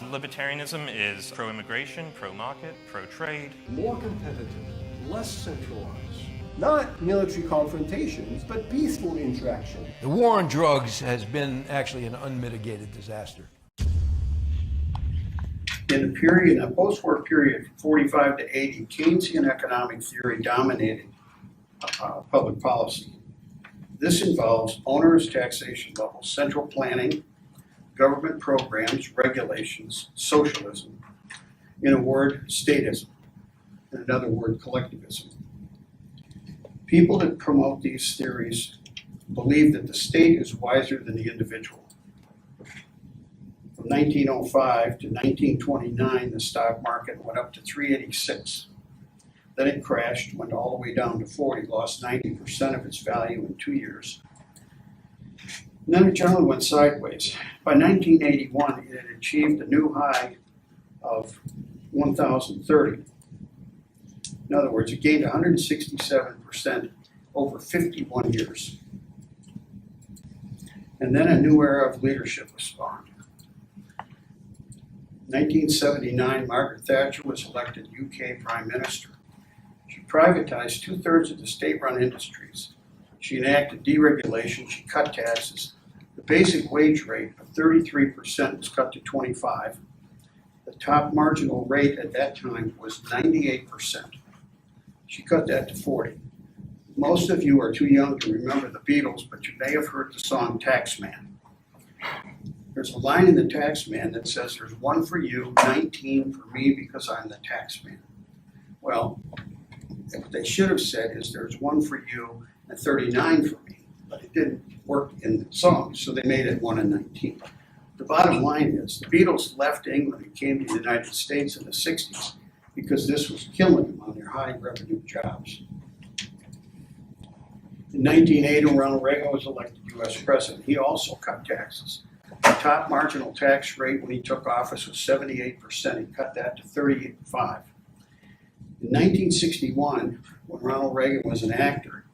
Libertarianism is pro-immigration, pro-market, pro-trade. More competitive, less centralized. Not military confrontations, but peaceful interaction. The war on drugs has been actually an unmitigated disaster. In the period, a post-war period, from 45 to 80, Keynesian economic theory dominated public policy. This involves onerous taxation levels, central planning, government programs, regulations, socialism. In a word, statism. In another word, collectivism. People that promote these theories believe that the state is wiser than the individual. From 1905 to 1929, the stock market went up to 386. Then it crashed, went all the way down to 40, lost 90% of its value in 2 years. And then it generally went sideways. By 1981, it had achieved a new high of 1,030. In other words, it gained 167% over 51 years. And then a new era of leadership was spawned. 1979, Margaret Thatcher was elected UK Prime Minister. She privatized 2/3 of the state-run industries. She enacted deregulation, she cut taxes. The basic wage rate of 33% was cut to 25%. The top marginal rate at that time was 98%. She cut that to 40%. Most of you are too young to remember the Beatles, but you may have heard the song Taxman. There's a line in the Taxman that says, there's one for you, 19 for me because I'm the taxman. Well, what they should have said is there's one for you and 39 for me, but it didn't work in the song, so they made it 1 and 19. The bottom line is the Beatles left England and came to the United States in the 60s because this was killing them on their high revenue jobs. In 1980, Ronald Reagan was elected US president. He also cut taxes. The top marginal tax rate when he took office was 78%. He cut that to 35%. In 1961, when Ronald Reagan was an actor,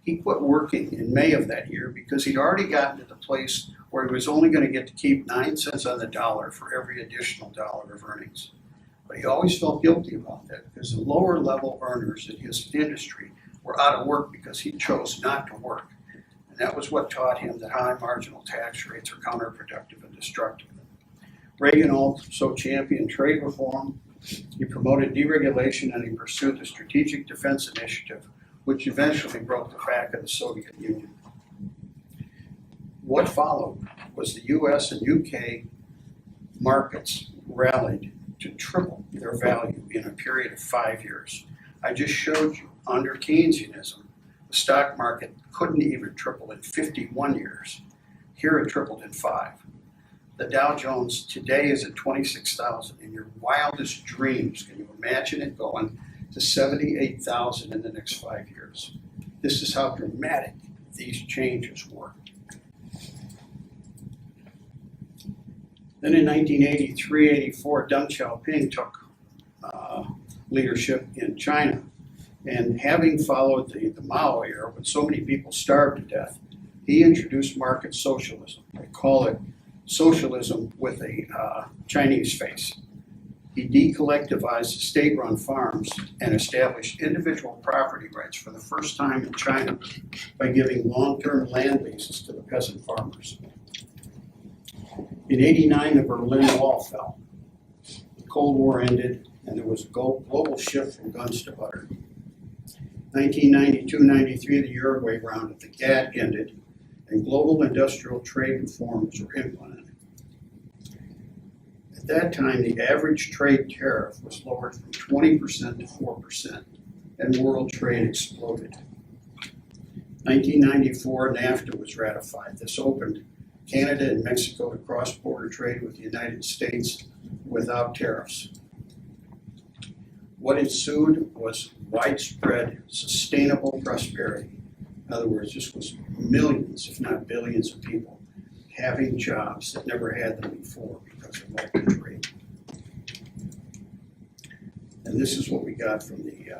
he quit working in May of that year because he'd already gotten to the place where he was only going to get to keep 9 cents on the dollar for every additional dollar of earnings. But he always felt guilty about that because the lower level earners in his industry were out of work because he chose not to work. And that was what taught him that high marginal tax rates are counterproductive and destructive. Reagan also championed trade reform. He promoted deregulation and he pursued the Strategic Defense Initiative, which eventually broke the back of the Soviet Union. What followed was the US and UK markets rallied to triple their value in a period of 5 years. I just showed you, under Keynesianism, the stock market couldn't even triple in 51 years. Here it tripled in 5. The Dow Jones today is at 26,000. In your wildest dreams, can you imagine it going to 78,000 in the next 5 years? This is how dramatic these changes were. Then in 1983-84, Deng Xiaoping took leadership in China. And having followed the Mao era, when so many people starved to death, he introduced market socialism. They call it socialism with a Chinese face. He decollectivized the state-run farms and established individual property rights for the first time in China by giving long-term land leases to the peasant farmers. In '89, the Berlin Wall fell. The Cold War ended, and there was a global shift from guns to butter. 1992-93, the Uruguay round of the GATT ended, and global industrial trade reforms were implemented. At that time, the average trade tariff was lowered from 20% to 4%, and world trade exploded. 1994, NAFTA was ratified. This opened Canada and Mexico to cross-border trade with the United States without tariffs. What ensued was widespread, sustainable prosperity. In other words, this was millions, if not billions of people having jobs that never had them before because of open trade. And this is what we got from the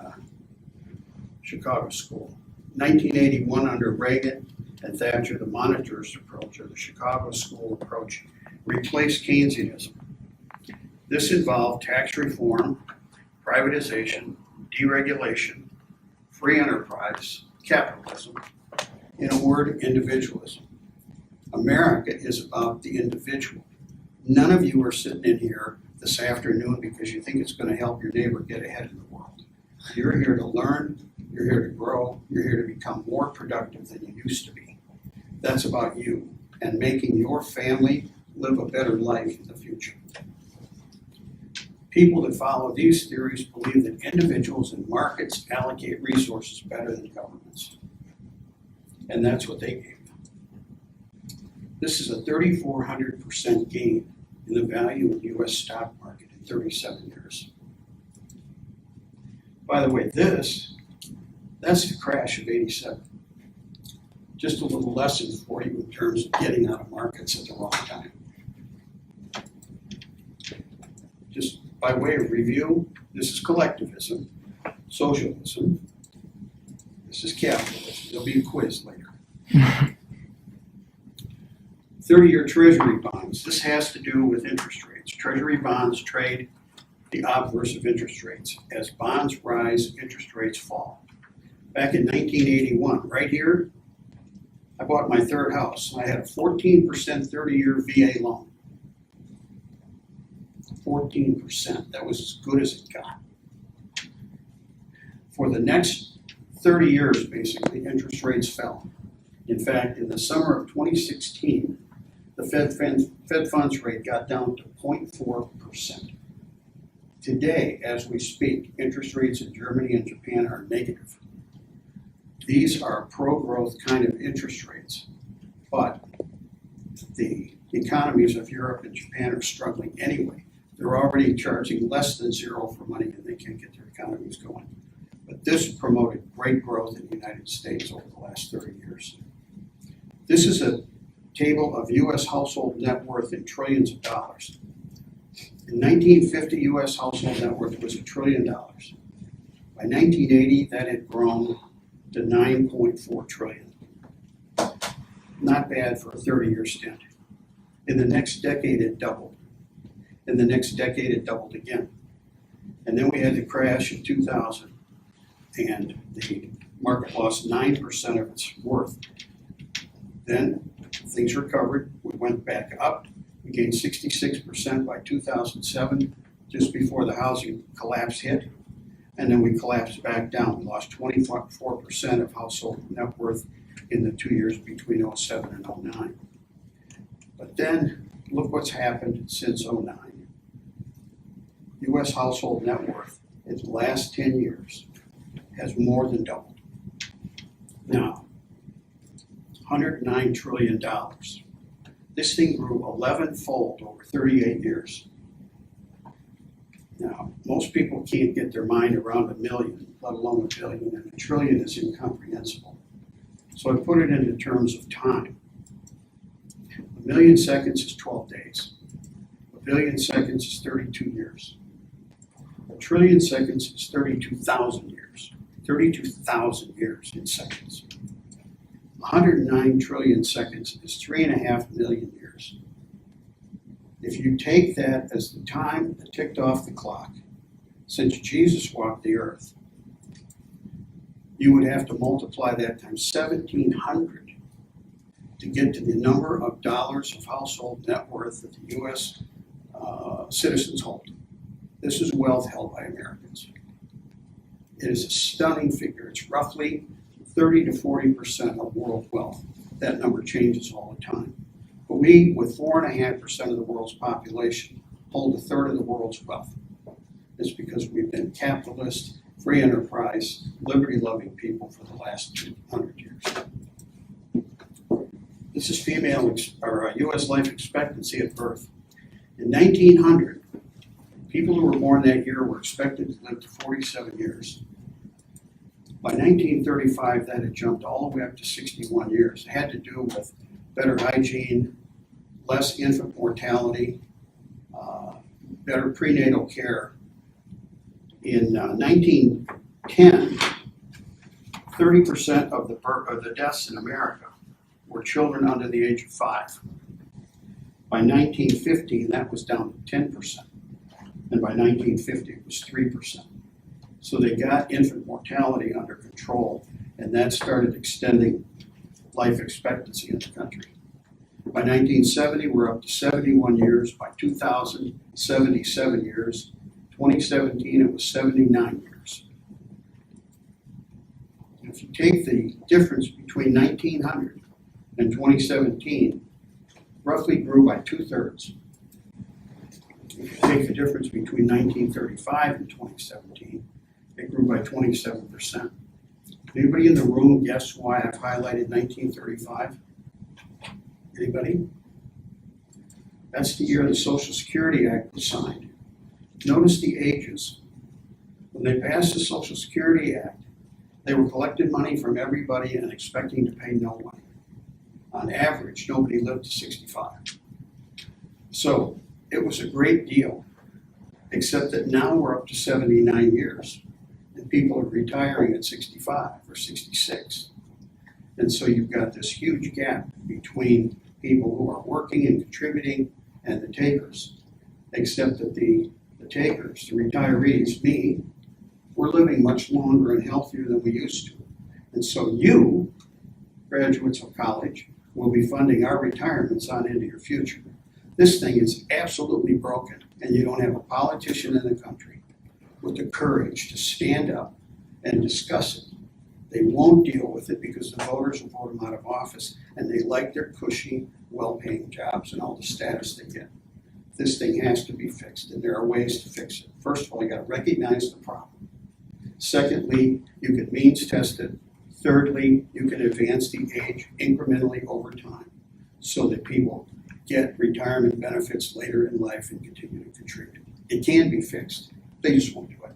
Chicago School. 1981, under Reagan and Thatcher, the monetarist approach, or the Chicago School approach, replaced Keynesianism. This involved tax reform, privatization, deregulation, free enterprise, capitalism, in a word, individualism. America is about the individual. None of you are sitting in here this afternoon because you think it's going to help your neighbor get ahead in the world. You're here to learn, you're here to grow, you're here to become more productive than you used to be. That's about you and making your family live a better life in the future. People that follow these theories believe that individuals and markets allocate resources better than governments. And that's what they gave. This is a 3,400% gain in the value of the U.S. stock market in 37 years. By the way, that's the crash of '87. Just a little lesson for you in terms of getting out of markets at the wrong time. Just by way of review, this is collectivism, socialism, this is capitalism. There'll be a quiz later. 30-year Treasury bonds. This has to do with interest rates. Treasury bonds trade the obverse of interest rates. As bonds rise, interest rates fall. Back in 1981, right here, I bought my third house. I had a 14% 30-year VA loan. 14%. That was as good as it got. For the next 30 years, basically, interest rates fell. In fact, in the summer of 2016, the Fed funds rate got down to 0.4%. Today, as we speak, interest rates in Germany and Japan are negative. These are pro-growth kind of interest rates, but the economies of Europe and Japan are struggling anyway. They're already charging less than zero for money and they can't get their economies going. But this promoted great growth in the United States over the last 30 years. This is a table of U.S. household net worth in trillions of dollars. In 1950, U.S. household net worth was $1 trillion. By 1980, that had grown to 9.4 trillion. Not bad for a 30-year stint. In the next decade, it doubled. In the next decade, it doubled again. And then we had the crash in 2000, and the market lost 9% of its worth. Then things recovered. We went back up. We gained 66% by 2007, just before the housing collapse hit. And then we collapsed back down. We lost 24% of household net worth in the 2 years between '07 and '09. But then look what's happened since '09. U.S. household net worth in the last 10 years has more than doubled. Now, $109 trillion. This thing grew 11-fold over 38 years. Now, most people can't get their mind around a million, let alone a billion, and $1 trillion is incomprehensible. So I put it into terms of time. 1 million seconds is 12 days. 1 billion seconds is 32 years. 1 trillion seconds is 32,000 years. 32,000 years in seconds. 109 trillion seconds is 3.5 million years. If you take that as the time that ticked off the clock since Jesus walked the earth, you would have to multiply that times 1,700 to get to the number of dollars of household net worth that the U.S. Citizens hold. This is wealth held by Americans. It is a stunning figure. It's roughly 30 to 40% of world wealth. That number changes all the time. But we, with 4.5% of the world's population, hold 1/3 of the world's wealth. It's because we've been capitalist, free enterprise, liberty-loving people for the last 200 years. This is U.S. life expectancy at birth. In 1900, people who were born that year were expected to live to 47 years. By 1935, that had jumped all the way up to 61 years. It had to do with better hygiene, less infant mortality, better prenatal care. In 1910, 30% of the deaths in America were children under the age of 5. By 1915, that was down to 10%. and by 1950 it was 3%. So they got infant mortality under control, and that started extending life expectancy in the country. By 1970, we're up to 71 years. By 2000, 77 years. 2017, it was 79 years. If you take the difference between 1900 and 2017, roughly grew by 2/3. If you take the difference between 1935 and 2017, it grew by 27%. Anybody in the room guess why I've highlighted 1935? Anybody? That's the year the Social Security Act was signed. Notice the ages. When they passed the Social Security Act, they were collecting money from everybody and expecting to pay no one. On average, nobody lived to 65. So it was a great deal, except that now we're up to 79 years and people are retiring at 65 or 66. And so you've got this huge gap between people who are working and contributing and the takers, except that the takers, the retirees, me, we're living much longer and healthier than we used to. And so you, graduates of college, will be funding our retirements on into your future. This thing is absolutely broken, and you don't have a politician in the country with the courage to stand up and discuss it. They won't deal with it because the voters will vote them out of office, and they like their cushy, well-paying jobs and all the status they get. This thing has to be fixed, and there are ways to fix it. First of all, you got to recognize the problem. Secondly, you can means test it. Thirdly, you can advance the age incrementally over time so that people get retirement benefits later in life and continue to contribute. It can be fixed. They just won't do it.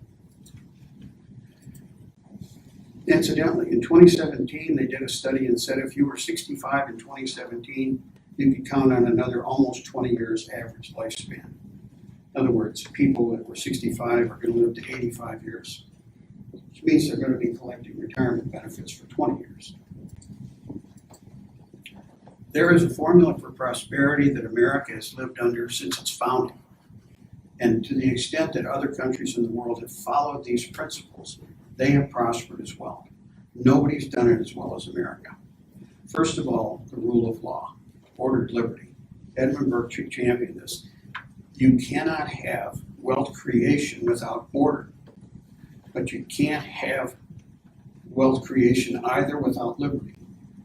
Incidentally, in 2017, they did a study and said if you were 65 in 2017, you could count on another almost 20 years average lifespan. In other words, people that were 65 are going to live to 85 years, which means they're going to be collecting retirement benefits for 20 years. There is a formula for prosperity that America has lived under since its founding. And to the extent that other countries in the world have followed these principles, they have prospered as well. Nobody's done it as well as America. First of all, the rule of law, ordered liberty. Edmund Burke championed this. You cannot have wealth creation without order, but you can't have wealth creation either without liberty.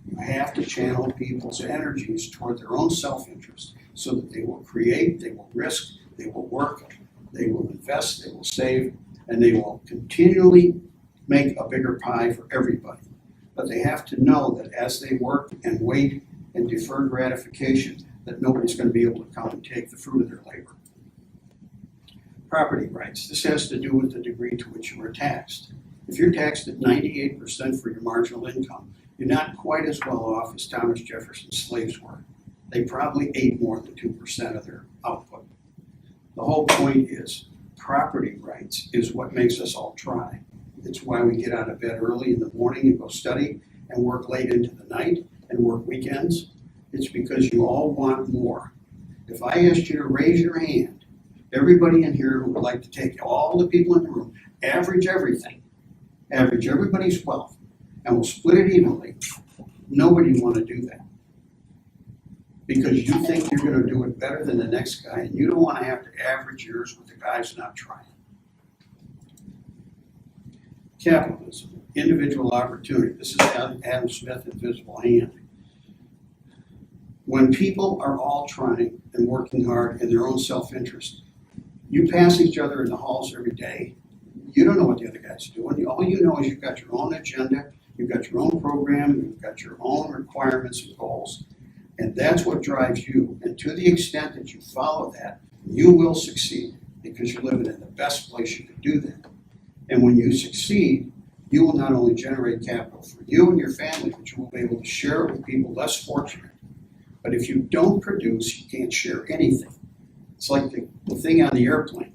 You have to channel people's energies toward their own self-interest so that they will create, they will risk, they will work, they will invest, they will save, and they will continually make a bigger pie for everybody. But they have to know that as they work and wait and defer gratification, that nobody's going to be able to come and take the fruit of their labor. Property rights. This has to do with the degree to which you are taxed. If you're taxed at 98% for your marginal income, you're not quite as well off as Thomas Jefferson's slaves were. They probably ate more than 2% of their output. The whole point is property rights is what makes us all try. It's why we get out of bed early in the morning and go study and work late into the night and work weekends. It's because you all want more. If I asked you to raise your hand, everybody in here who would like to take all the people in the room, average everything, average everybody's wealth, and we'll split it evenly, nobody would want to do that. Because you think you're going to do it better than the next guy, and you don't want to have to average yours with the guys not trying. Capitalism, individual opportunity. This is Adam Smith, Invisible Hand. When people are all trying and working hard in their own self-interest, you pass each other in the halls every day. You don't know what the other guy's doing. All you know is you've got your own agenda, you've got your own program, you've got your own requirements and goals. And that's what drives you. And to the extent that you follow that, you will succeed because you're living in the best place you can do that. And when you succeed, you will not only generate capital for you and your family, but you will be able to share it with people less fortunate. But if you don't produce, you can't share anything. It's like the thing on the airplane.